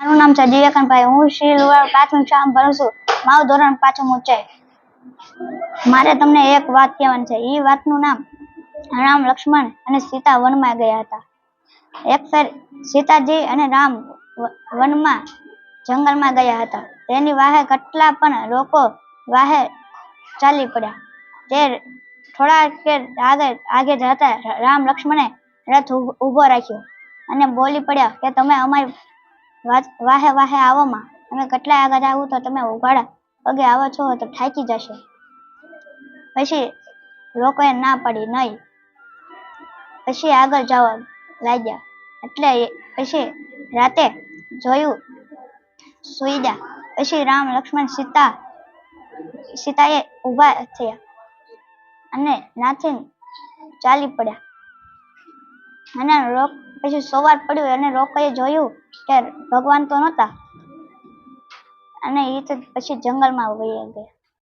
મારું નામ છે દિવ્યાકાંતભાઈ. હું શ્રી લુવાડ પ્રાથમિક શાળામાં ભણું છું. મારું ધોરણ 5મું છે. મારે તમને એક વાત કહેવાની છે. એ વાતનું નામ રામ, લક્ષ્મણ અને સીતા વનમાં ગયા હતા. એક ફેર સીતાજી અને રામ વનમાં જંગલમાં ગયા હતા. તેની વાહે કેટલા પણ લોકો વાહે ચાલી પડ્યા. તે થોડા કે આગે જતા રામ લક્ષ્મણે રથ ઊભો રાખ્યો અને બોલી પડ્યા કે તમે અમારી વાહે વાહે આવોમાં. અમે કેટલા આગળ આવું તો તમે ઉઘાડા પગે આવો છો તો થાકી જશો. પછી લોકોએ ના પાડી નહીં. પછી આગળ જવા લાગ્યા. એટલે પછી રાતે જોયું સુઈ ગયા. પછી રામ લક્ષ્મણ સીતાએ ઊભા થયા અને નાથી ચાલી પડ્યા. અને પછી સવાર પડ્યું અને લોકોએ જોયું કે ભગવાન તો નહોતા અને એ તો પછી જંગલમાં વહી ગયા.